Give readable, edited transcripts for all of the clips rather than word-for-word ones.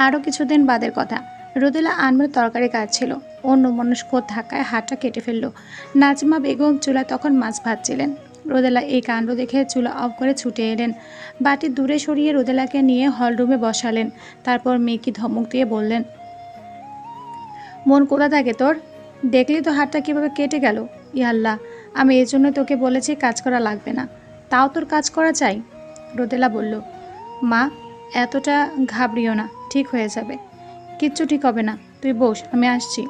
আরও কিছুদিন বাদের কথা। রোদেলা আনমের তরকারি কাটছিল, অন্য মনস্ক ধাক্কায় হাতটা কেটে ফেলল। নাজমা বেগম চুলায় তখন মাছ ভাজছিলেন। রোদেলা এই কাণ্ড দেখে চুলা অফ করে ছুটে এলেন। বাটি দূরে সরিয়ে রোদেলাকে নিয়ে হলরুমে বসালেন। তারপর মেয়েকে ধমক দিয়ে বললেন, মন কোথা থাকে তোর? দেখলি তো হাতটা কিভাবে কেটে গেল। ইয়াল্লাহ, আমি এই জন্য তোকে বলেছি কাজ করা লাগবে না, তাও তোর কাজ করা চাই। রোদেলা বলল, মা, এতটা ঘাবড়িও না, ঠিক হয়ে যাবে। কিচ্ছু ঠিক হবে না, তুই বস, আমি আসছি।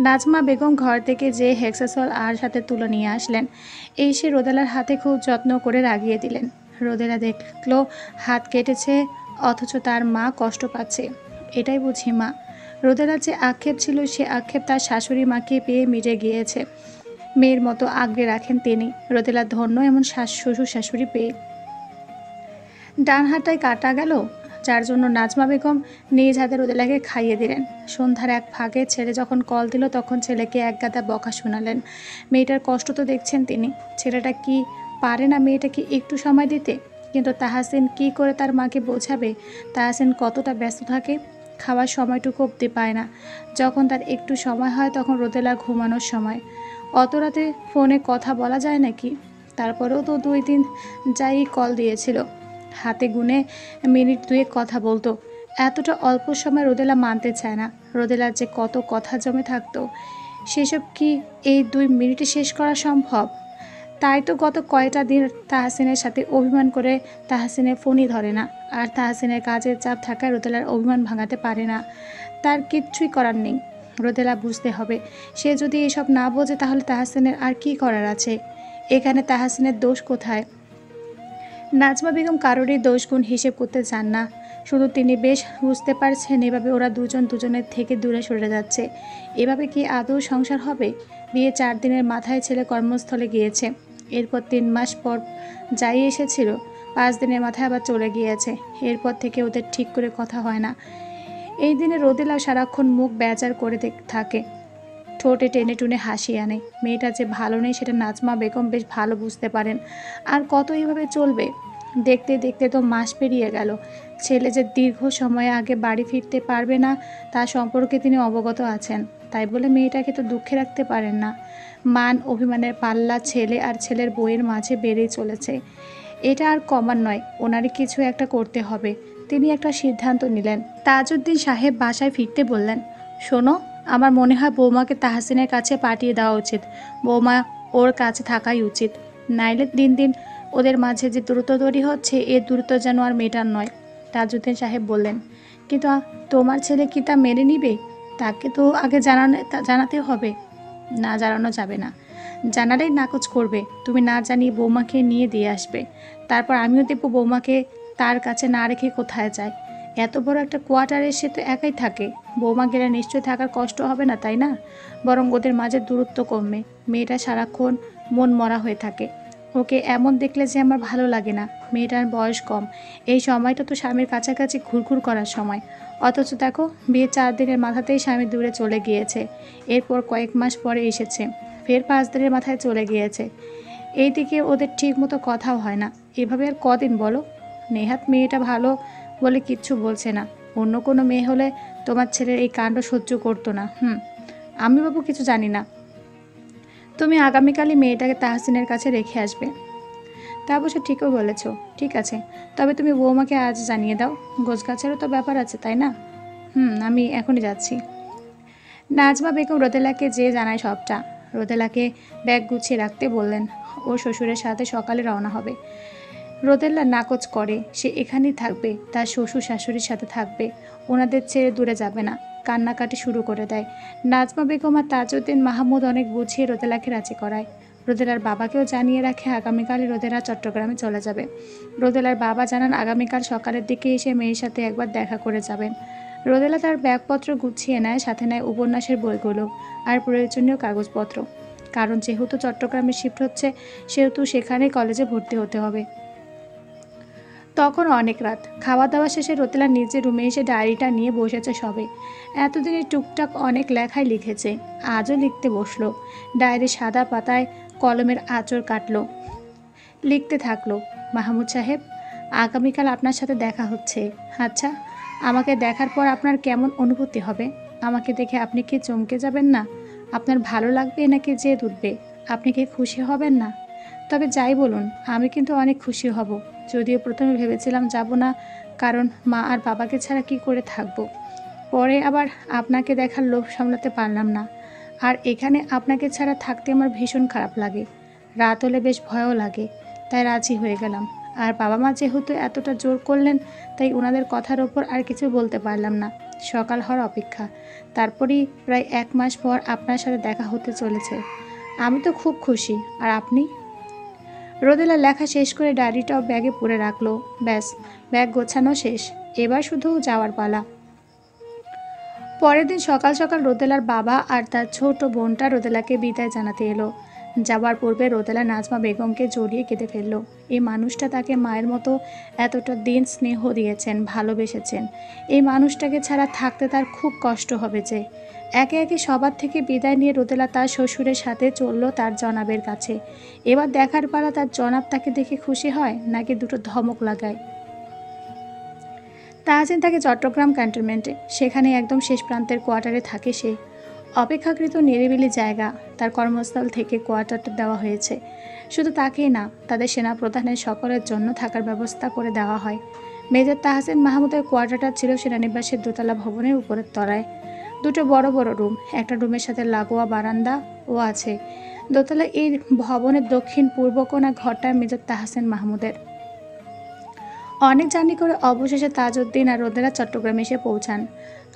নাজমা বেগম ঘর থেকে যে হেক্সাসল আর সাথে তুলে নিয়ে আসলেন, এসে রোদেলার হাতে খুব যত্ন করে লাগিয়ে দিলেন। রোদেলা দেখলো হাত কেটেছে, অথচ তার মা কষ্ট পাচ্ছে। এটাই বুঝি মা। রোদেলার যে আক্ষেপ ছিল, সে আক্ষেপ তার শাশুড়ি মাকে পেয়ে মিটে গিয়েছে। মেয়ের মতো আগলে রাখেন তিনি। রোদেলা ধন্য এমন শ্বশুর শাশুড়ি পেয়ে। ডান হাতটায় কাটা গেল, যার জন্য নাজমা বেগম নিজ হাতে রোদেলাকে খাইয়ে দিলেন। সন্ধ্যার এক ফাঁকে ছেলে যখন কল দিল, তখন ছেলেকে একগাদা বকা শোনালেন। মেয়েটার কষ্ট তো দেখছেন তিনি। ছেলেটা কি পারে না মেয়েটাকে একটু সময় দিতে? কিন্তু তাহাসিন কি করে তার মাকে বোঝাবে? তাহাসিন কতটা ব্যস্ত থাকে, খাওয়ার সময়টুকু অবধি পায় না। যখন তার একটু সময় হয়, তখন রোদেলা ঘুমানোর সময়। অত রাতে ফোনে কথা বলা যায় নাকি? তারপরেও তো 2 দিন যাই কল দিয়েছিল, হাতে গুনে মিনিট 2 কথা বলতো। এতটা অল্প সময় রোদেলা মানতে চায় না। রোদেলার যে কত কথা জমে থাকতো, সেসব কি এই 2 মিনিটে শেষ করা সম্ভব? তাই তো গত কয়টা দিন তাহসিনের সাথে অভিমান করে তাহসিনের ফোনই ধরে না। আর তাহসিনের কাজের চাপ থাকায় রোদেলার অভিমান ভাঙাতে পারে না। তার কিচ্ছুই করার নেই। রোদেলা বুঝতে হবে, সে যদি এসব না বোঝে তাহলে তাহসিনের আর কি করার আছে? এখানে তাহসিনের দোষ কোথায়? নাজমা বেগম কারোরই দোষগুণ হিসেব করতে চান না। শুধু তিনি বেশ বুঝতে পারছেন এভাবে ওরা দুজন দুজনের থেকে দূরে সরে যাচ্ছে। এভাবে কি আদৌ সংসার হবে? বিয়ে 4 দিনের মাথায় ছেলে কর্মস্থলে গিয়েছে। এরপর 3 মাস পর যাই এসেছিল, 5 দিনের মাথায় আবার চলে গিয়েছে। এরপর থেকে ওদের ঠিক করে কথা হয় না। এই দিনে রোদেলা সারাক্ষণ মুখ বেজার করে থাকে, ঠোঁটে টেনে টুনে হাসি আনে। মেয়েটা যে ভালো নেই সেটা নাজমা বেগম বেশ ভালো বুঝতে পারেন। আর কত এইভাবে চলবে? দেখতে দেখতে তো মাস পেরিয়ে গেল। ছেলে যে দীর্ঘ সময় আগে বাড়ি ফিরতে পারবে না, তা সম্পর্কে তিনি অবগত আছেন। তাই বলে মেয়েটাকে তো দুঃখে রাখতে পারেন না। মান অভিমানের পাল্লা ছেলে আর ছেলের বইয়ের মাঝে বেড়েই চলেছে। এটা আর কমার নয়, ওনারই কিছু একটা করতে হবে। তিনি একটা সিদ্ধান্ত নিলেন। তাজউদ্দিন সাহেব বাসায় ফিরতে বললেন, শোনো, আমার মনে হয় বৌমাকে তাহসিনের কাছে পাঠিয়ে দেওয়া উচিত। বৌমা ওর কাছে থাকাই উচিত। নাইলে দিন দিন ওদের মাঝে যে দ্রুত তৈরি হচ্ছে, এর দ্রুত যেন আর মেটার নয়। তাজউদ্দিন সাহেব বললেন, কিন্তু তোমার ছেলে কি তা মেনে নিবে? তাকে তো আগে জানাতে হবে। না জানানো যাবে না। জানালেই নাকচ করবে। তুমি না জানিয়ে বৌমাকে নিয়ে দিয়ে আসবে। তারপর আমিও দেখব বৌমাকে তার কাছে না রেখে কোথায় যায়। এত বড় একটা কোয়ার্টারে সে তো একাই থাকে। বৌমা গেলে নিশ্চয়ই থাকার কষ্ট হবে না, তাই না? বরং ওদের মাঝে দূরত্ব কমবে। মেয়েটা সারাক্ষণ মন মরা হয়ে থাকে। ওকে এমন দেখলে যে আমার ভালো লাগে না। মেয়েটার বয়স কম, এই সময়টা তো স্বামীর কাছাকাছি ঘুরঘুর করার সময়। অথচ দেখো, বিয়ে 4 দিনের মাথাতেই স্বামী দূরে চলে গিয়েছে। এরপর কয়েক মাস পরে এসেছে, ফের 5 দিনের মাথায় চলে গিয়েছে। এইদিকে ওদের ঠিক মতো কথাও হয় না। এভাবে আর কদিন বলো? নেহাত মেয়েটা ভালো বলে কিচ্ছু বলছে না। অন্য কোনো মেয়ে হলে তোমার ছেলের এই কাণ্ড সহ্য করতো না। আমি বাবু কিছু জানি না। তুমি আগামীকালই মেয়েটাকে তাহসিনের কাছে রেখে আসবে। তা অবশ্য ঠিকও বলেছ। ঠিক আছে, তবে তুমি বৌমাকে আজ জানিয়ে দাও। গোছগাছেরও তো ব্যাপার আছে, তাই না? আমি এখনই যাচ্ছি। নাজমা বেগম রোদেলাকে যে জানায় সবটা। রোদেলাকে ব্যাগ গুছিয়ে রাখতে বললেন। ওর শ্বশুরের সাথে সকালে রওনা হবে। রোদেলা নাকচ করে, সে এখানেই থাকবে, তার শ্বশুর শাশুড়ির সাথে থাকবে, ওনাদের ছেড়ে দূরে যাবে না। কান্নাকাটি শুরু করে দেয়। নাজমা বেগম আর তাজউদ্দিন মাহমুদ অনেক বুঝিয়ে রোদেলাকে রাজি করায়। রোদেলার বাবাকেও জানিয়ে রাখে আগামীকালই রোদেলা চট্টগ্রামে চলে যাবে। রোদেলার বাবা জানান আগামীকাল সকালের দিকে এসে মেয়ের সাথে একবার দেখা করে যাবেন। রোদেলা তার ব্যাগপত্র গুছিয়ে নেয়, সাথে নেয় উপন্যাসের বইগুলো আর প্রয়োজনীয় কাগজপত্র। কারণ যেহেতু চট্টগ্রামে শিফট হচ্ছে, সেহেতু সেখানে কলেজে ভর্তি হতে হবে। তখন অনেক রাত। খাওয়া দাওয়া শেষে রোদেলা নিজের রুমে এসে ডায়েরিটা নিয়ে বসেছে সবে। এতদিনে টুকটাক অনেক লেখাই লিখেছে, আজও লিখতে বসলো। ডায়েরি সাদা পাতায় কলমের আঁচড় কাটলো, লিখতে থাকলো, মাহমুদ সাহেব, আগামীকাল আপনার সাথে দেখা হচ্ছে। আচ্ছা, আমাকে দেখার পর আপনার কেমন অনুভূতি হবে? আমাকে দেখে আপনি কি চমকে যাবেন না? আপনার ভালো লাগবে নাকি জেদ উঠবে? আপনি কি খুশি হবেন না? তবে যাই বলুন, আমি কিন্তু অনেক খুশি হব। যদিও প্রথমে ভেবেছিলাম যাব না, কারণ মা আর বাবাকে ছাড়া কি করে থাকবো। পরে আবার আপনাকে দেখার লোভ সামলাতে পারলাম না। আর এখানে আপনাকে ছাড়া থাকতে আমার ভীষণ খারাপ লাগে। রাত হলে বেশ ভয়ও লাগে, তাই রাজি হয়ে গেলাম। আর বাবা মা যেহেতু এতটা জোর করলেন, তাই ওনাদের কথার ওপর আর কিছু বলতে পারলাম না। সকাল হওয়ার অপেক্ষা। তারপরই প্রায় 1 মাস পর আপনার সাথে দেখা হতে চলেছে। আমি তো খুব খুশি। আর আপনি? রোদেলা লেখা শেষ করে ডায়েরিটাও ব্যাগে পুরে রাখলো। ব্যাস, ব্যাগ গোছানো শেষ। এবার শুধু যাওয়ার পালা। পরের দিন সকাল সকাল রোদেলার বাবা আর তার ছোট বোনটা রোদেলাকে বিদায় জানাতে এলো। যাবার পূর্বে রোদেলা নাজমা বেগমকে জড়িয়ে কেঁদে ফেলল। এই মানুষটা তাকে মায়ের মতো এতটা দিন স্নেহ দিয়েছেন, ভালোবেসেছেন। এই মানুষটাকে ছাড়া থাকতে তার খুব কষ্ট হবে যে। একে একে সবার থেকে বিদায় নিয়ে রোদেলা তার শ্বশুরের সাথে চলল তার জনাবের কাছে। এবার দেখার পালা তার জনাব তাকে দেখে খুশি হয় নাকি দুটো ধমক লাগায়। তাহসিন থাকে চট্টগ্রাম ক্যান্টনমেন্টে। সেখানে একদম শেষ প্রান্তের কোয়ার্টারে থাকে সে। অপেক্ষাকৃত নিরিবিলি জায়গা, তার কর্মস্থল থেকে কোয়ার্টারটা দেওয়া হয়েছে। শুধু তাকেই না, তাদের সেনাপ্রধানের সকলের জন্য থাকার ব্যবস্থা করে দেওয়া হয়। মেজর তাহসিন মাহমুদের কোয়ার্টারটা ছিল সেনানিবাসের দোতলা ভবনের উপরের তলায়। দুটো বড় বড় রুম, একটা রুমের সাথে লাগোয়া বারান্দা ও আছে। দোতলা এই ভবনের দক্ষিণ পূর্ব কোণা ঘরটা মেজর তাহসিন মাহমুদের। অনেক জার্নি করে অবশেষে তাজউদ্দিন আর রোদেলা চট্টগ্রামে এসে পৌঁছান।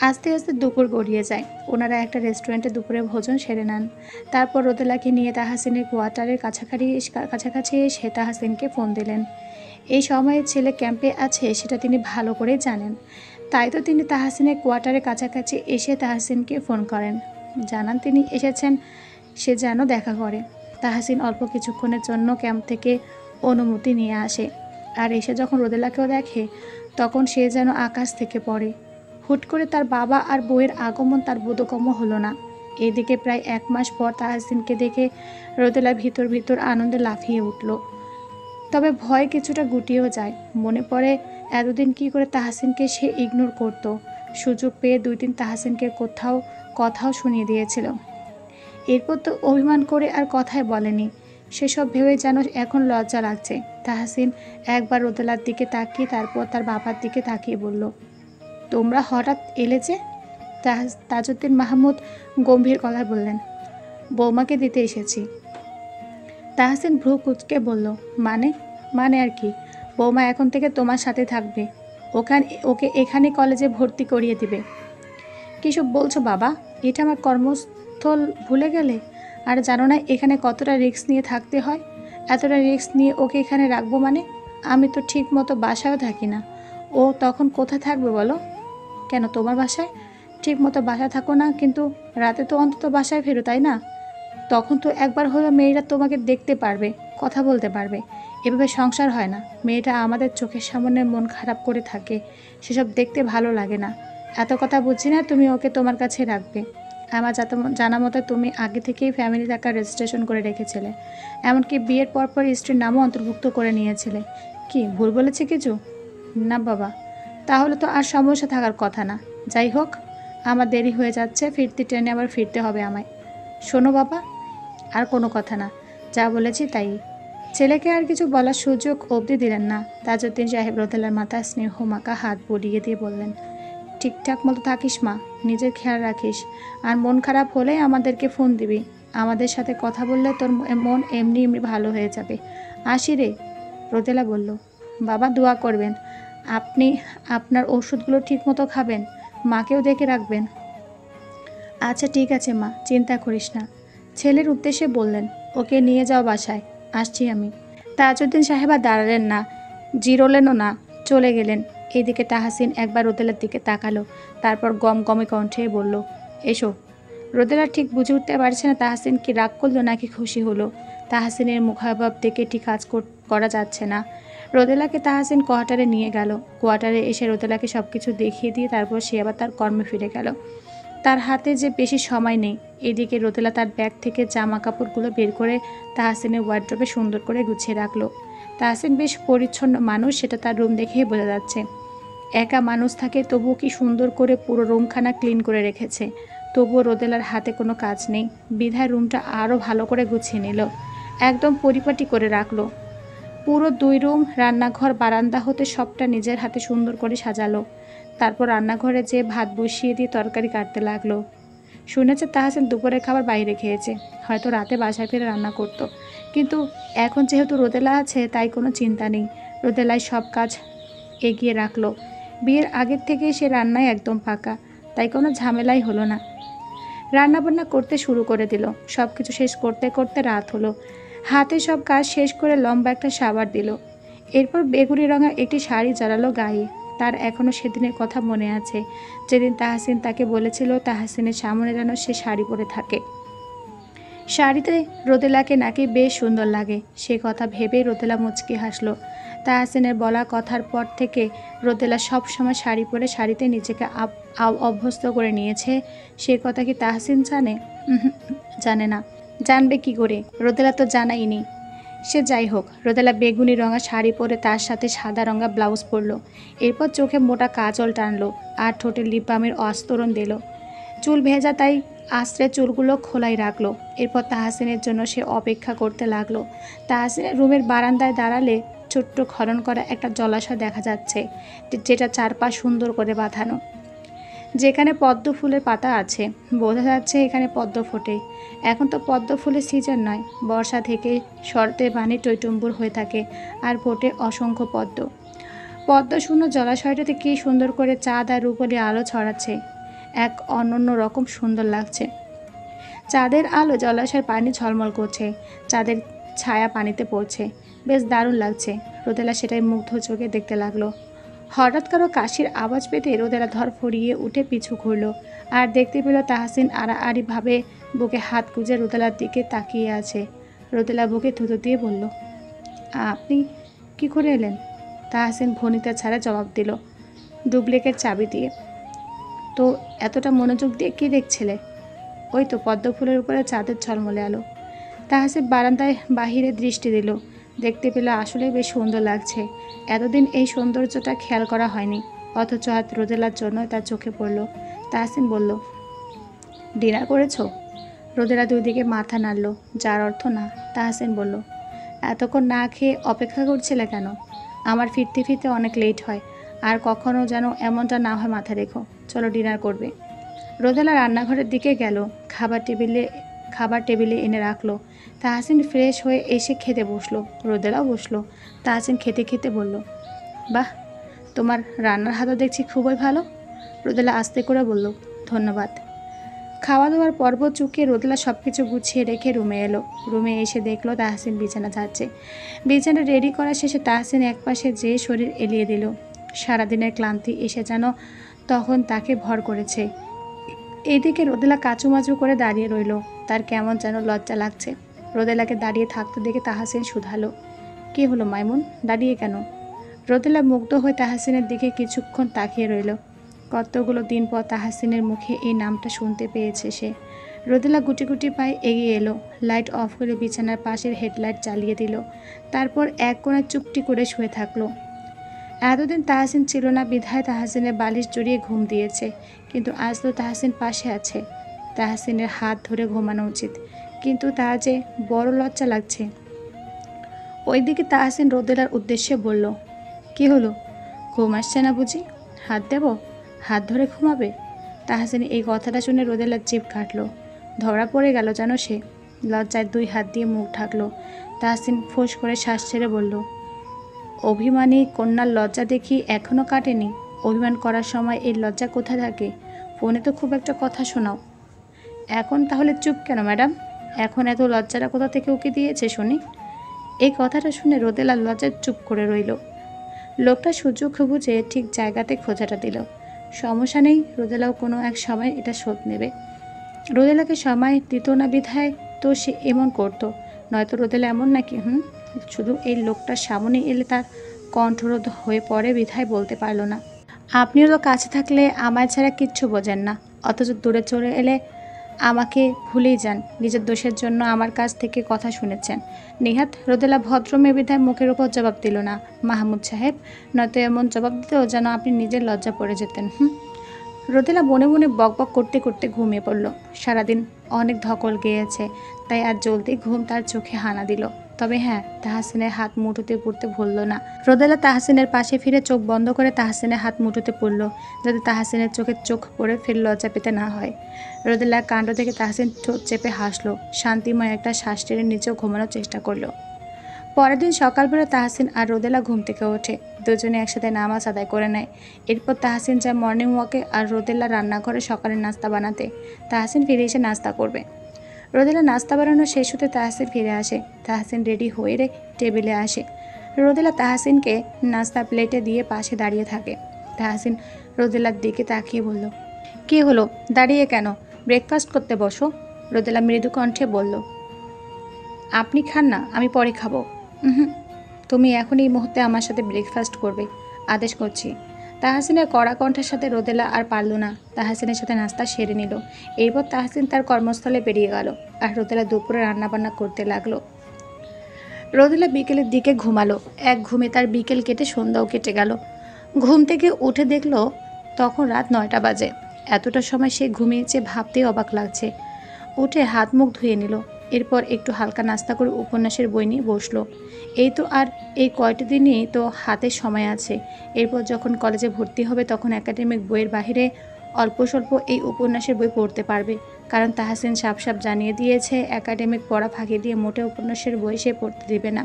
আস্তে আস্তে দুপুর গড়িয়ে যায়। ওনারা একটা রেস্টুরেন্টে দুপুরে ভোজন সেরে নেন। তারপর রোদেলাকে নিয়ে তাহসিনের কোয়ার্টারের কাছাকাছি এসে তাহসিনকে ফোন দিলেন। এই সময়ে ছেলে ক্যাম্পে আছে সেটা তিনি ভালো করে জানেন। তাই তো তিনি তাহসিনের কোয়ার্টারের কাছাকাছি এসে তাহসিনকে ফোন করেন। জানান তিনি এসেছেন, সে যেন দেখা করে। তাহসিন অল্প কিছুক্ষণের জন্য ক্যাম্প থেকে অনুমতি নিয়ে আসে। আর এসে যখন রোদেলাকেও দেখে, তখন সে যেন আকাশ থেকে পড়ে। হুট করে তার বাবা আর বউয়ের আগমন তার বোধগম্য হলো না। এদিকে প্রায় 1 মাস পর তাহসিনকে দেখে রোদেলা ভিতর ভিতর আনন্দে লাফিয়ে উঠল। তবে ভয় কিছুটা গুটিয়েও যায়। মনে পড়ে এতদিন কি করে তাহসিনকে সে ইগনোর করত। সুযোগ পেয়ে 2 দিন তাহসিনকে কথাও শুনিয়ে দিয়েছিল। এরপর তো অভিমান করে আর কথাই বলেনি। সেসব ভেবে যেন এখন লজ্জা লাগছে। তাহসিন একবার রোদেলার দিকে তাকিয়ে তারপর তার বাবার দিকে তাকিয়ে বলল, তোমরা হঠাৎ এলে যে? তাজউদ্দিন মাহমুদ গম্ভীর গলায় বললেন, বৌমাকে দিতে এসেছি। তাহসিন ভ্রু কুঁচকে বলল, মানে? মানে আর কি, বৌমা এখন থেকে তোমার সাথে থাকবে। ওকে এখানে কলেজে ভর্তি করিয়ে দিবে। কিসব বলছো বাবা? এটা আমার কর্মস্থল ভুলে গেলে? আর জানো না এখানে কতটা রিস্ক নিয়ে থাকতে হয়? এতটা রিস্ক নিয়ে ওকে এখানে রাখবো মানে? আমি তো ঠিক মতো বাসায়ও থাকি না। ও তখন কোথায় থাকবে বলো? কেন, তোমার বাসায়? ঠিক মতো বাসায় থাকো না, কিন্তু রাতে তো অন্তত বাসায় ফেরো, তাই না? তখন তো একবার হলো মেয়েরা তোমাকে দেখতে পারবে, কথা বলতে পারবে। এভাবে সংসার হয় না। মেয়েটা আমাদের চোখের সামনে মন খারাপ করে থাকে, সেসব দেখতে ভালো লাগে না। এত কথা বুঝছি না, তুমি ওকে তোমার কাছে রাখবে। আমার জানা মতো তুমি আগে থেকেই ফ্যামিলি টাকা রেজিস্ট্রেশন করে রেখেছিলে, এমনকি বিয়ের পরপর স্ত্রীর নামও অন্তর্ভুক্ত করে নিয়েছিলে। কি ভুল বলেছি কিছু? না বাবা, তাহলে তো আর সমস্যা থাকার কথা না। যাই হোক, আমার দেরি হয়ে যাচ্ছে, ফিরতি ট্রেনে আবার ফিরতে হবে আমায়। শোনো বাবা, আর কোনো কথা না, যা বলেছি তাই। ছেলেকে আর কিছু বলার সুযোগ অবধি দিলেন না। তাজউদ্দিন সাহেব রোদেলার মাথায় স্নেহ মাখা হাত বুলিয়ে দিয়ে বললেন, ঠিকঠাক মতো থাকিস মা, নিজের খেয়াল রাখিস। আর মন খারাপ হলে আমাদেরকে ফোন দিবি। আমাদের সাথে কথা বললে তোর মন এমনি এমনি ভালো হয়ে যাবে। আসি রে। রোদেলা বলল, বাবা দোয়া করবেন। আপনি আপনার ওষুধগুলো ঠিক মতো খাবেন, মাকেও দেখে রাখবেন। আচ্ছা ঠিক আছে মা, চিন্তা করিস না। ছেলের উদ্দেশ্যে বললেন, ওকে নিয়ে যাও বাসায়, আসছি আমি। তাজউদ্দিন সাহেব আর দাঁড়ালেন না, জিরোলেনও না, চলে গেলেন। এদিকে তাহসিন একবার রোদেলার দিকে তাকালো, তারপর গমগমে কণ্ঠে বলল, এসো। রোদেলা ঠিক বুঝে উঠতে পারছে না তাহসিন কি রাগ করলো নাকি খুশি হলো। তাহসিনের মুখাভাব দেখে ঠিক কাজ করা যাচ্ছে না। রোদেলাকে তাহসিন কোয়ার্টারে নিয়ে গেল। কোয়ার্টারে এসে রোদেলাকে সব কিছু দেখিয়ে দিয়ে তারপর সে আবার তার কর্মে ফিরে গেল। তার হাতে যে বেশি সময় নেই। এদিকে রোদেলা তার ব্যাগ থেকে জামা কাপড়গুলো বের করে তাহসিনের ওয়ার্ড্রোবে সুন্দর করে গুছিয়ে রাখলো। তাহসিন বেশ পরিচ্ছন্ন মানুষ, সেটা তার রুম দেখেই বোঝা যাচ্ছে। একা মানুষ থাকে তবুও কি সুন্দর করে পুরো রুমখানা ক্লিন করে রেখেছে। তবুও রোদেলার হাতে কোনো কাজ নেই, বিধায় রুমটা আরও ভালো করে গুছিয়ে নিল, একদম পরিপাটি করে রাখলো। পুরো 2 রুম, রান্নাঘর, বারান্দা হতে সবটা নিজের হাতে সুন্দর করে সাজালো। তারপর রান্নাঘরে যেয়ে ভাত বসিয়ে দিয়ে তরকারি কাটতে লাগলো। শুনেছে তাহসিন দুপুরের খাবার বাইরে খেয়েছে, হয়তো রাতে বাসায় ফিরে রান্না করতো। কিন্তু এখন যেহেতু রোদেলা আছে তাই কোনো চিন্তা নেই, রোদেলাই সব কাজ এগিয়ে রাখলো। বিয়ের আগের থেকেই সে রান্নায় একদম পাকা, তাই কোনো ঝামেলাই হলো না। রান্নাবান্না করতে শুরু করে দিল। সব কিছু শেষ করতে করতে রাত হলো। হাতে সব কাজ শেষ করে লম্বা একটা শাওয়ার দিল। এরপর বেগুনি রঙা একটি শাড়ি জড়ালো গায়ে। তার এখনও সেদিনের কথা মনে আছে, যেদিন তাহসিন তাকে বলেছিল তাহসিনের সামনে যেন সে শাড়ি পরে থাকে। শাড়িতে রোদেলাকে নাকি বেশ সুন্দর লাগে, সে কথা ভেবেই রোদেলা মুচকি হাসলো। তাহসিনের বলা কথার পর থেকে রোদেলা সব সময় শাড়ি পরে শাড়িতে নিজেকে অভ্যস্ত করে নিয়েছে। সে কথা কি তাহসিন জানে? জানে না। জানবে কি করে? রোদেলা তো জানাইনি। সে যাই হোক, রোদেলা বেগুনি রঙা শাড়ি পরে তার সাথে সাদা রঙা ব্লাউজ পরলো। এরপর চোখে মোটা কাজল টানলো আর ঠোঁটে লিপ বামের আস্তরণ দিল। চুল ভেজা তাই আশ্রে চুলগুলো খোলাই রাখলো। এরপর তাহসিনের জন্য সে অপেক্ষা করতে লাগলো। তাহসিনের রুমের বারান্দায় দাঁড়ালে ছোট্ট খনন করা একটা জলাশয় দেখা যাচ্ছে, যেটা চারপাশ সুন্দর করে বাঁধানো। যেখানে পদ্ম ফুলের পাতা আছে, বোঝা যাচ্ছে এখানে পদ্ম ফোটে। এখন তো পদ্ম ফুলের সিজন নয়, বর্ষা থেকে শরতে পানি টইটুম্বুর হয়ে থাকে আর ফোটে অসংখ্য পদ্ম। পদ্মশূন্য জলাশয়টাতে কী সুন্দর করে চাঁদ আর রূপলি আলো ছড়াচ্ছে, এক অনন্য রকম সুন্দর লাগছে। চাঁদের আলো জলাশয়ের পানি ঝলমল করছে, চাঁদের ছায়া পানিতে পড়ছে, বেশ দারুণ লাগছে। রোদেলা সেটাই মুগ্ধ চোখে দেখতে লাগলো। হঠাৎ কারো কাশির আওয়াজ পেতে রোদেলা ধর ফরিয়ে উঠে পিছু ঘুরল আর দেখতে পেল তাহসিন আড়াআড়িভাবে বুকে হাত গুজে রোদেলার দিকে তাকিয়ে আছে। রোদেলা বুকে থুতু দিয়ে বলল, আপনি কি করে এলেন? তাহসিন ভনিতা ছাড়া জবাব দিল, ডুপ্লিকেট চাবি দিয়ে। তো এতটা মনোযোগ দিয়ে কী দেখছিলে? ওই তো পদ্ম ফুলের উপরে চাঁদের ঝলমলে আলো। তাহসিন বারান্দায় বাহিরে দৃষ্টি দিল, দেখতে পেল আসলে বেশ সুন্দর লাগছে। এতদিন এই সৌন্দর্যটা খেয়াল করা হয়নি, অথচ আজ রোদেলার জন্য তার চোখে পড়ল। তাহসিন বলল, ডিনার করেছো? রোদেলা দুই দিকে মাথা নাড়ল, যার অর্থ না। তাহসিন বলল, এতক্ষণ না খেয়ে অপেক্ষা করছিলে কেন? আমার ফিরতে ফিরতে অনেক লেট হয়, আর কখনো যেন এমনটা না হয় মাথায় রেখো। চলো ডিনার করবে। রোদেলা রান্নাঘরের দিকে গেল, খাবার টেবিলে এনে রাখলো। তাহসিন ফ্রেশ হয়ে এসে খেতে বসলো, রোদেলাও বসলো। তাহসিন খেতে খেতে বলল, বাহ, তোমার রান্নার হাতও দেখছি খুবই ভালো। রোদেলা আস্তে করে বলল, ধন্যবাদ। খাওয়া দাওয়ার পর্ব চুকিয়ে রোদেলা সব কিছু গুছিয়ে রেখে রুমে এলো। রুমে এসে দেখলো তাহসিন বিছানা ঝাড়ছে। বিছানা রেডি করা শেষে তাহসিন একপাশে যেয়ে শরীর এলিয়ে দিল। সারাদিনের ক্লান্তি এসে যেন তখন তাকে ভর করেছে। এইদিকে রোদেলা কাচুমাচু করে দাঁড়িয়ে রইল, তার কেমন যেন লজ্জা লাগছে। রোদেলাকে দাঁড়িয়ে থাকতে দেখে তাহসিন শুধালো, কি হলো মাইমুন, দাঁড়িয়ে কেন? রোদেলা মুগ্ধ হয়ে তাহসিনের দিকে কিছুক্ষণ তাকিয়ে রইল। কতগুলো দিন পর তাহসিনের মুখে এই নামটা শুনতে পেয়েছে সে। রোদেলা গুটি গুটি পায়ে এগিয়ে এলো, লাইট অফ করে বিছানার পাশের হেডলাইট জ্বালিয়ে দিল। তারপর এক কোণে চুপটি করে শুয়ে থাকলো। এতদিন তাহসিন ছিল না বিধায় তাহসিনের বালিশ জড়িয়ে ঘুম দিয়েছে, কিন্তু আজ তো তাহসিন পাশে আছে। তাহসিনের হাত ধরে ঘুমানো উচিত, কিন্তু তা যে বড় লজ্জা লাগছে। ওইদিকে তাহসিন রোদেলার উদ্দেশ্যে বলল, কি হলো, ঘুম আসছে না বুঝি? হাত দেব? হাত ধরে ঘুমাবে? তাহসিন এই কথাটা শুনে রোদেলার জিভ কাটলো। ধরা পড়ে গেল যেন সে। লজ্জায় 2 হাত দিয়ে মুখ ঢাকলো। তাহসিন ফোঁস করে শ্বাস ছেড়ে বলল, অভিমানী কন্যার লজ্জা দেখি এখনও কাটেনি। অভিমান করার সময় এই লজ্জা কোথায় থাকে? ফোনে তো খুব একটা কথা শোনাও। এখন তাহলে চুপ কেন ম্যাডাম? এখন এত লজ্জাটা কোথা থেকে উকি দিয়েছে শুনি? এই কথাটা শুনে রোদেলার লজ্জায় চুপ করে রইল। লোকটা সুযোগ বুঝে ঠিক জায়গাতে খোঁজাটা দিল। সমস্যা নেই, রোদেলাও কোনো এক সময় এটা শোধ নেবে। রোদেলাকে সময় দিত না বিধায় তো সে এমন করতো, নয়তো রোদেলা এমন নাকি? শুধু এই লোকটার সামনে এলে তার কণ্ঠরোধ হয়ে পড়ে বিধায় বলতে পারল না। আপনিও তো কাছে থাকলে আমায় ছাড়া কিচ্ছু বোঝেন না, অথচ দূরে চলে এলে আমাকে ভুলেই যান, নিজের দোষের জন্য আমার কাছ থেকে কথা শুনেছেন। নিহাত রোদেলা ভদ্র মেয়ে বিধায় মুখের উপর জবাব দিল না। মাহমুদ সাহেব, নয়তো এমন জবাব দিত যেন আপনি নিজের লজ্জা পড়ে যেতেন। রোদেলা মনে মনে বকবক করতে করতে ঘুমিয়ে পড়ল। সারাদিন অনেক ধকল গিয়েছে, তাই আজ জলদি ঘুম তার চোখে হানা দিল। তবে হ্যাঁ, তাহসিনের হাত মুঠোতে পড়তে ভুলল না। রোদেলা তাহসিনের পাশে ফিরে চোখ বন্ধ করে তাহসিনের হাত মুঠোতে পড়ল, যাতে তাহসিনের চোখে চোখ পড়ে ফের লজ্জা পেতে না হয়। রোদেলার কাণ্ড থেকে তাহসিন ঠোঁট চেপে হাসলো, শান্তিময় একটা শ্বাস টেনে নিচেও ঘুমানোর চেষ্টা করলো। পরের দিন সকালবেলা তাহসিন আর রোদেলা ঘুম থেকে ওঠে, দুজনে একসাথে নামাজ আদায় করে নেয়। এরপর তাহসিন যায় মর্নিং ওয়াকে আর রোদেলা রান্নাঘরে সকালের নাস্তা বানাতে। তাহসিন ফিরে এসে নাস্তা করবে। রোদেলা নাস্তা বানানো শেষ হতে তাহসিন ফিরে আসে। তাহসিন রেডি হয়ে টেবিলে আসে। রোদেলা তাহসিনকে নাস্তা প্লেটে দিয়ে পাশে দাঁড়িয়ে থাকে। তাহসিন রোদেলার দিকে তাকিয়ে বলল, কী হলো, দাঁড়িয়ে কেন? ব্রেকফাস্ট করতে বসো। রোদেলা মৃদু কণ্ঠে বলল, আপনি খান না, আমি পরে খাবো। হুম, তুমি এখন এই মুহূর্তে আমার সাথে ব্রেকফাস্ট করবে, আদেশ করছি। তাহসিনের কড়া কণ্ঠের সাথে রোদেলা আর পারল না, তাহসিনের সাথে নাস্তা সেরে নিল। এরপর তাহসিন তার কর্মস্থলে বেরিয়ে গেল আর রোদেলা দুপুরে রান্নাবান্না করতে লাগলো। রোদেলা বিকেলের দিকে ঘুমালো। এক ঘুমে তার বিকেল কেটে সন্ধ্যাও কেটে গেল। ঘুম থেকে উঠে দেখলো তখন রাত 9টা বাজে। এতটা সময় সে ঘুমিয়েছে ভাবতেই অবাক লাগছে। উঠে হাত মুখ ধুয়ে নিল। এরপর একটু হালকা নাস্তা করে উপন্যাসের বই নিয়ে বসলো। এই তো আর এই কয়টা দিনই তো হাতে সময় আছে। এরপর যখন কলেজে ভর্তি হবে তখন একাডেমিক বইয়ের বাইরে অল্প স্বল্প এই উপন্যাসের বই পড়তে পারবে, কারণ তাহসিন সাপ জানিয়ে দিয়েছে একাডেমিক পড়া ফাঁকি দিয়ে মোটে উপন্যাসের বই সে পড়তে দেবে না।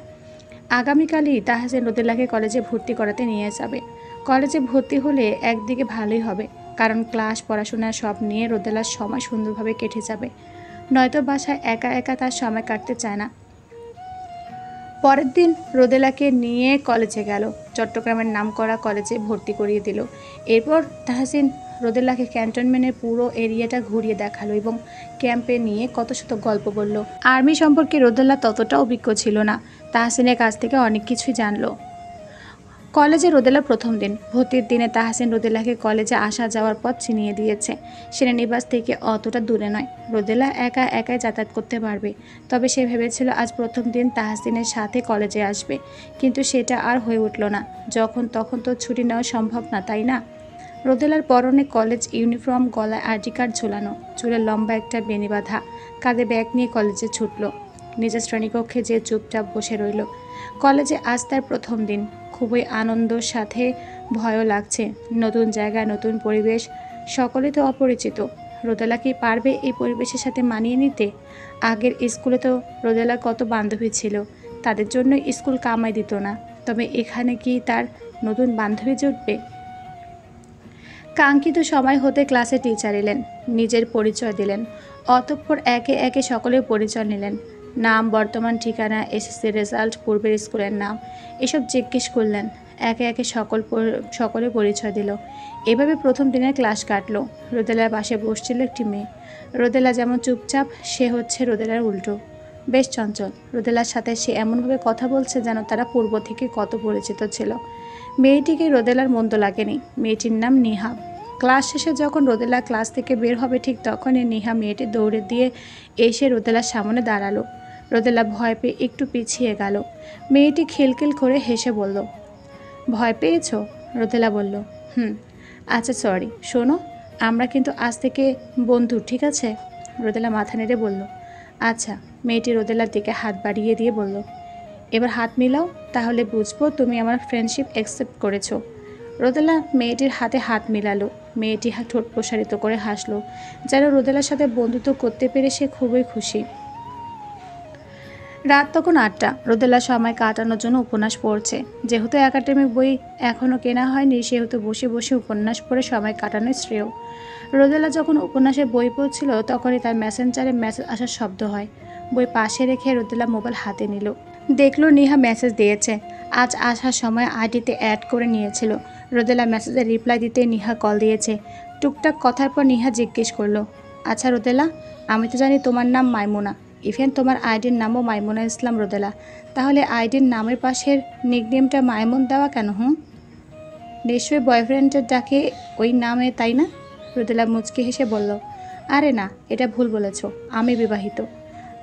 আগামীকালই তাহসিন রোদেলাকে কলেজে ভর্তি করাতে নিয়ে যাবে। কলেজে ভর্তি হলে একদিকে ভালোই হবে, কারণ ক্লাস পড়াশোনা সব নিয়ে রোদেলার সময় সুন্দরভাবে কেটে যাবে। নয়তো বাসায় একা একা তার সময় কাটতে চায় না। পরের দিন রোদেলাকে নিয়ে কলেজে গেল। চট্টগ্রামের নামকরা কলেজে ভর্তি করিয়ে দিল। এরপর তাহসিন রোদেলাকে ক্যান্টনমেন্টের পুরো এরিয়াটা ঘুরিয়ে দেখালো এবং ক্যাম্পে নিয়ে কত শত গল্প বলল। আর্মি সম্পর্কে রোদেলা ততটা অভিজ্ঞ ছিল না, তাহসিনের কাছ থেকে অনেক কিছুই জানলো। কলেজে রোদেলা প্রথম দিন। ভর্তির দিনে তাহসিন রোদেলাকে কলেজে আসা যাওয়ার পথ চিনিয়ে দিয়েছে। সেনানিবাস থেকে অতটা দূরে নয়, রোদেলা একা একাই যাতায়াত করতে পারবে। তবে সে ভেবেছিল আজ প্রথম দিন তাহসিনের সাথে কলেজে আসবে, কিন্তু সেটা আর হয়ে উঠল না। যখন তখন তো ছুটি নেওয়া সম্ভব না, তাই না? রোদেলার পরনে কলেজ ইউনিফর্ম, গলায় আইডি কার্ড ঝোলানো, চুলে লম্বা একটা বেনি বাঁধা, কাঁধে ব্যাগ নিয়ে কলেজে ছুটল। নিজের শ্রেণীকক্ষে যে চুপচাপ বসে রইল। কলেজে আজ তার প্রথম দিন। খুবই আনন্দের সাথে ভয়ও লাগছে। নতুন জায়গা, নতুন পরিবেশ, সকলে তো অপরিচিত। রোদেলা কি পারবে এই পরিবেশের সাথে মানিয়ে নিতে? আগের স্কুলে তো রোদেলার কত বান্ধবী ছিল, তাদের জন্য স্কুল কামাই দিত না। তবে এখানে কি তার নতুন বান্ধবী জুটবে? কাঙ্ক্ষিত সময় হতে ক্লাসে টিচার এলেন, নিজের পরিচয় দিলেন। অতঃপর একে একে সকলের পরিচয় নিলেন। নাম, বর্তমান ঠিকানা, এসএসসি রেজাল্ট, পূর্বের স্কুলের নাম এসব জিজ্ঞেস করলেন। একে একে সকলে পরিচয় দিল। এভাবে প্রথম দিনের ক্লাস কাটলো। রোদেলার পাশে বসছিল একটি মেয়ে। রোদেলা যেমন চুপচাপ, সে হচ্ছে রোদেলার উল্টো, বেশ চঞ্চল। রোদেলার সাথে সে এমনভাবে কথা বলছে যেন তারা পূর্ব থেকে কত পরিচিত ছিল। মেয়েটিকে রোদেলার মন্দ লাগেনি। মেয়েটির নাম নিহা। ক্লাস শেষে যখন রোদেলা ক্লাস থেকে বের হবে ঠিক তখনই নিহা মেয়েটি দৌড়ে দিয়ে এসে রোদেলার সামনে দাঁড়ালো। রোদেলা ভয় পেয়ে একটু পিছিয়ে গেল। মেয়েটি খিলখিল করে হেসে বলল, ভয় পেয়েছো? রোদেলা বলল, আচ্ছা সরি। শোনো, আমরা কিন্তু আজ থেকে বন্ধু, ঠিক আছে? রোদেলা মাথা নেড়ে বলল, আচ্ছা। মেয়েটি রোদেলার দিকে হাত বাড়িয়ে দিয়ে বলল, এবার হাত মিলাও, তাহলে বুঝবো তুমি আমার ফ্রেন্ডশিপ অ্যাকসেপ্ট করেছো। রোদেলা মেয়েটির হাতে হাত মিলালো। মেয়েটি ঠোঁট প্রসারিত করে হাসলো, যেন রোদেলার সাথে বন্ধুত্ব করতে পেরে সে খুবই খুশি। রাত তখন 8টা। রোদেলা সময় কাটানোর জন্য উপন্যাস পড়ছে। যেহেতু একাডেমিক বই এখনও কেনা হয়নি, সেহেতু বসে বসে উপন্যাস পড়ে সময় কাটানোই শ্রেয়। রোদেলা যখন উপন্যাসের বই পড়ছিল তখনই তার মেসেঞ্জারে মেসেজ আসার শব্দ হয়। বই পাশে রেখে রোদেলা মোবাইল হাতে নিল। দেখলো নিহা মেসেজ দিয়েছে। আজ আসার সময় আইডিতে অ্যাড করে নিয়েছিল। রোদেলা মেসেজের রিপ্লাই দিতে নিহা কল দিয়েছে। টুকটাক কথার পর নিহা জিজ্ঞেস করলো, আচ্ছা রোদেলা, আমি তো জানি তোমার নাম মাইমুনা, ইভেন তোমার আইডির নামও মাইমুনা ইসলাম রোদেলা, তাহলে আইডির নামের পাশের নিকনেমটা মাইমুন দেওয়া কেন? নিশ্চয়ই বয়ফ্রেন্ডের ডাকে ওই নামে, তাই না? রোদেলা মুচকি হেসে বলল, আরে না, এটা ভুল বলেছ। আমি বিবাহিত।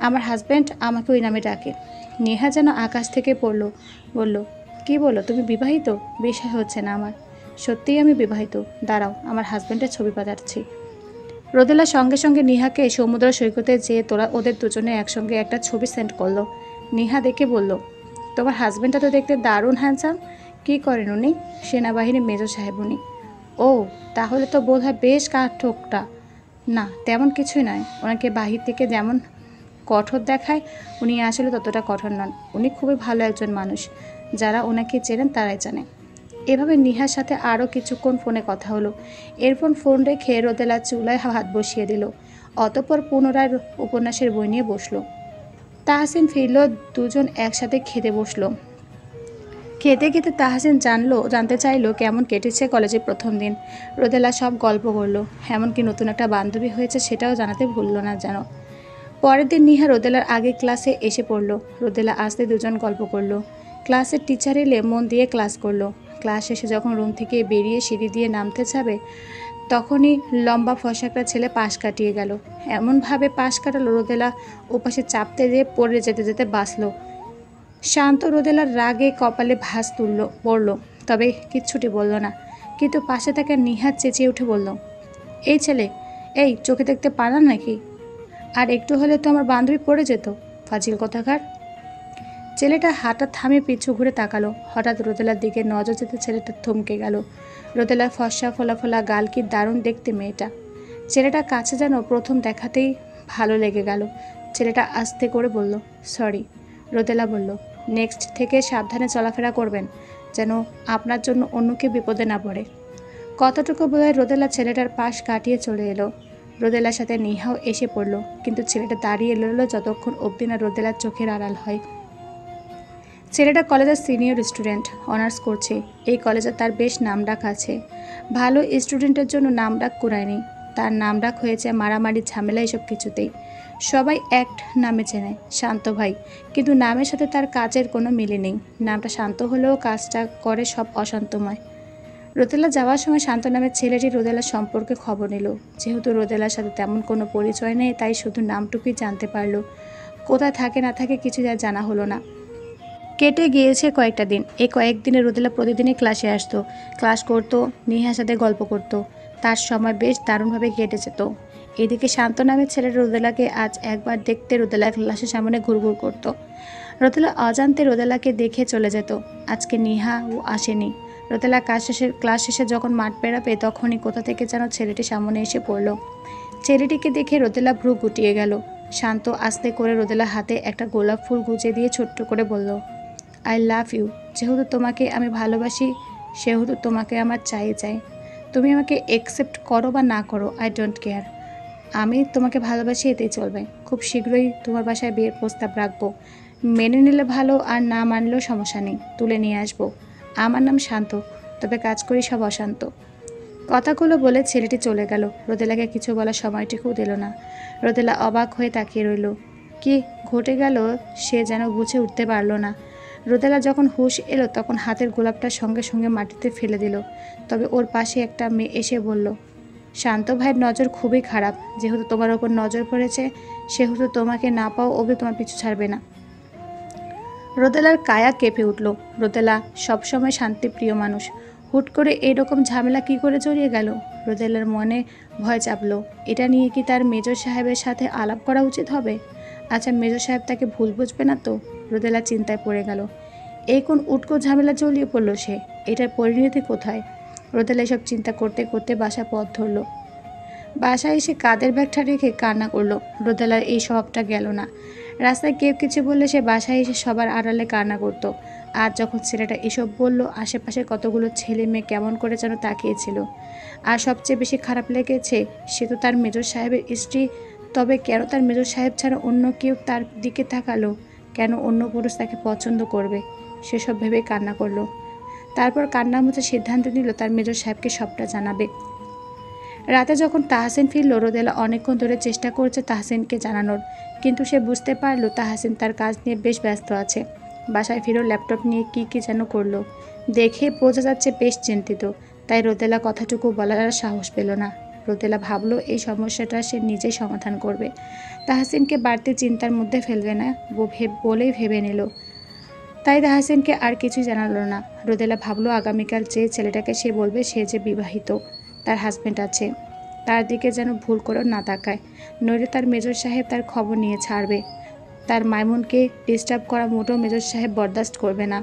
আমার হাজব্যান্ড আমাকে ওই নামে ডাকে। নেহা যেন আকাশ থেকে পড়ল, বলল, কি বলো, তুমি বিবাহিত? বিশ্বাস হচ্ছে না আমার। সত্যিই আমি বিবাহিত। দাঁড়াও, আমার হাজব্যান্ডের ছবি পাঠাচ্ছি। রোদেলা সঙ্গে সঙ্গে নিহাকে সমুদ্র সৈকতে যেয়ে তোরা ওদের দুজনে একসঙ্গে একটা ছবি সেন্ড করলো। নিহা দেখে বলল, তোমার হাজব্যান্ডটা তো দেখতে দারুণ হ্যান্ডসাম। কী করেন উনি? সেনাবাহিনীর মেজর সাহেব উনি। ও, তাহলে তো বোধহয় বেশ কাঠঠোকটা। না, তেমন কিছুই নয়। ওনাকে বাহির থেকে যেমন কঠোর দেখায়, উনি আসলে ততটা কঠোর নন। উনি খুবই ভালো একজন মানুষ। যারা ওনাকে চেনেন তারাই জানে। এভাবে নিহার সাথে আরও কিছুক্ষণ ফোনে কথা হলো। এরপর ফোন রেখে রোদেলা চুলায় হাত বসিয়ে দিল। অতঃপর পুনরায় উপন্যাসের বই নিয়ে বসলো। তাহসিন ফিরল। দুজন একসাথে খেতে বসলো। খেতে খেতে তাহসিন জানতে চাইলো কেমন কেটেছে কলেজের প্রথম দিন। রোদেলা সব গল্প করলো। এমনকি নতুন একটা বান্ধবী হয়েছে সেটাও জানাতে ভুললো না যেন। পরের দিন নিহা রোদেলার আগে ক্লাসে এসে পড়ল। রোদেলা আসতে দুজন গল্প করলো। ক্লাসের টিচার এলে মন দিয়ে ক্লাস করলো। ক্লাস শেষে যখন রুম থেকে বেরিয়ে সিঁড়ি দিয়ে নামতে যাবে, তখনই লম্বা ফর্সা একটা ছেলে পাশ কাটিয়ে গেল। এমনভাবে পাশ কাটালো, রোদেলা ওপাশে চাপতে দিয়ে পড়ে যেতে যেতে বাঁচল। শান্ত রোদেলার রাগে কপালে ভাঁজ পড়ল, তবে কিচ্ছুটি বলল না। কিন্তু পাশে থাকা নিহাত চেঁচিয়ে উঠে বলল, এই ছেলে, এই চোখে দেখতে পারা নাকি? আর একটু হলে তো আমার বান্ধবী পড়ে যেত, ফাজিল কথাকার। ছেলেটা হাঁটা থামিয়ে পিছু ঘুরে তাকালো। হঠাৎ রোদেলার দিকে নজর যেতে ছেলেটা থমকে গেল। রোদেলার ফর্সা ফোলা ফোলা গাল, কি দারুণ দেখতে মেয়েটা। ছেলেটা কাছে যেন প্রথম দেখাতেই ভালো লেগে গেল। ছেলেটা আস্তে করে বলল, সরি। রোদেলা বলল, নেক্সট থেকে সাবধানে চলাফেরা করবেন, যেন আপনার জন্য অন্য কেউ বিপদে না পড়ে। কতটুকু বলে রোদেলা ছেলেটার পাশ কাটিয়ে চলে এলো। রোদেলার সাথে নিহাও এসে পড়ল, কিন্তু ছেলেটা দাঁড়িয়ে রইল যতক্ষণ অবধি না রোদেলার চোখের আড়াল হয়। ছেলেটা কলেজের সিনিয়র স্টুডেন্ট, অনার্স করছে। এই কলেজে তার বেশ নামডাক আছে। ভালো স্টুডেন্টের জন্য নামডাক কুড়ায়নি। তার নামডাক হয়েছে মারামারি, ঝামেলা, এসব কিছুতেই। সবাই এক নামে চেনে, শান্ত ভাই। কিন্তু নামের সাথে তার কাজের কোনো মিলে নেই। নামটা শান্ত হলেও কাজটা করে সব অশান্তময়। রোদেলা যাওয়ার সময় শান্ত নামের ছেলেটি রোদেলার সম্পর্কে খবর নিল। যেহেতু রোদেলার সাথে তেমন কোনো পরিচয় নেই, তাই শুধু নামটুকুই জানতে পারল। কোথায় থাকে না থাকে কিছু আর জানা হলো না। কেটে গিয়েছে কয়েকটা দিন। এই কয়েকদিনে রোদেলা প্রতিদিনই ক্লাসে আসতো, ক্লাস করতো, নিহার সাথে গল্প করত। তার সময় বেশ দারুণভাবে কেটে যেত। এদিকে শান্ত নামের ছেলে রোদেলাকে আজ একবার দেখতে রোদেলা ক্লাসের সামনে ঘুরঘুর করত। রোদেলা অজান্তে রোদেলাকে দেখে চলে যেত। আজকে নিহাও আসেনি। রোদেলা ক্লাস শেষে যখন মাঠ বেড়াবে, তখনই কোথা থেকে যেন ছেলেটি সামনে এসে পড়ল। ছেলেটিকে দেখে রোদেলা ভ্রু গুটিয়ে গেল। শান্ত আস্তে করে রোদেলা হাতে একটা গোলাপ ফুল গুজে দিয়ে ছোট্ট করে বলল, আই লাভ ইউ। যেহেতু তোমাকে আমি ভালোবাসি, সেহেতু তোমাকে আমার চাই। তুমি আমাকে একসেপ্ট করো বা না করো, আই ডোন্ট কেয়ার। আমি তোমাকে ভালোবাসি, এতেই চলবে। খুব শীঘ্রই তোমার বাসায় বিয়ের প্রস্তাব রাখবো। মেনে নিলে ভালো, আর না মানলেও সমস্যা নেই, তুলে নিয়ে আসবো। আমার নাম শান্ত, তবে কাজ করি সব অশান্ত। কথাগুলো বলে ছেলেটি চলে গেল। রোদেলাকে কিছু বলার সময়টুকুও দিল না। রোদেলা অবাক হয়ে তাকিয়ে রইল। কি ঘটে গেল সে যেন বুঝে উঠতে পারল না। রোদেলা যখন হুঁশ এলো, তখন হাতের গোলাপটা সঙ্গে সঙ্গে মাটিতে ফেলে দিল। তবে ওর পাশে একটা মেয়ে এসে বলল, শান্ত ভাইয়ের নজর খুবই খারাপ। যেহেতু তোমার ওপর নজর পড়েছে, সেহেতু তোমাকে না পাও অবধি তোমার পিছু ছাড়বে না। রোদেলার কায়া কেঁপে উঠল। রোদেলা সবসময় শান্তিপ্রিয় মানুষ, হুট করে এইরকম ঝামেলা কি করে জড়িয়ে গেল? রোদেলার মনে ভয় চাপলো। এটা নিয়ে কি তার মেজর সাহেবের সাথে আলাপ করা উচিত হবে? আচ্ছা, মেজর সাহেব তাকে ভুল বুঝবে না তো? রোদেলা চিন্তায় পড়ে গেল। এই কোন উটকো ঝামেলা জড়িয়ে পড়লো সে? এটার পরিণতি কোথায়? রোদেলা এসব চিন্তা করতে করতে বাসা পথ ধরল। বাসায় এসে কাঁধের ব্যাগটা রেখে কান্না করলো। রোদেলার এই স্বভাবটা গেল না। রাস্তায় কেউ কিছু বললে সে বাসায় এসে সবার আড়ালে কান্না করত। আর যখন ছেলেটা এসব বলল, আশেপাশে কতগুলো ছেলে মেয়ে কেমন করে যেন তাকিয়েছিল। আর সবচেয়ে বেশি খারাপ লেগেছে, সে তো তার মেজর সাহেবের স্ত্রী। তবে কেন তার মেজর সাহেব ছাড়া অন্য কেউ তার দিকে তাকালো? কেন অন্য পুরুষ তাকে পছন্দ করবে? সেসব ভেবে কান্না করলো। তারপর কান্না মুছে সিদ্ধান্ত নিল তার মেজর সাহেবকে সবটা জানাবে। রাতে যখন তাহসিন ফিরল, রোদেলা অনেকক্ষণ ধরে চেষ্টা করছে তাহসিনকে জানানোর, কিন্তু সে বুঝতে পারল তাহসিন তার কাজ নিয়ে বেশ ব্যস্ত আছে। বাসায় ফিরেও ল্যাপটপ নিয়ে কি যেন করলো। দেখে বোঝা যাচ্ছে বেশ চিন্তিত। তাই রোদেলা কথাটুকু বলার আর সাহস পেল না। রোদেলা ভাবলো এই সমস্যাটা সে নিজেই সমাধান করবে, তাহসিনকে বাড়তি চিন্তার মধ্যে ফেলবে না বলেই ভেবে নিল। তাই তাহসিনকে আর কিছুই জানালো না। রোদেলা ভাবলো আগামীকাল যে ছেলেটাকে সে বলবে সে যে বিবাহিত, তার হাজব্যান্ড আছে, তার দিকে যেন ভুল করেও না তাকায়, নইলে তার মেজর সাহেব তার খবর নিয়ে ছাড়বে। তার মাইমুনকে ডিস্টার্ব করা মোটেও মেজর সাহেব বরদাস্ত করবে না।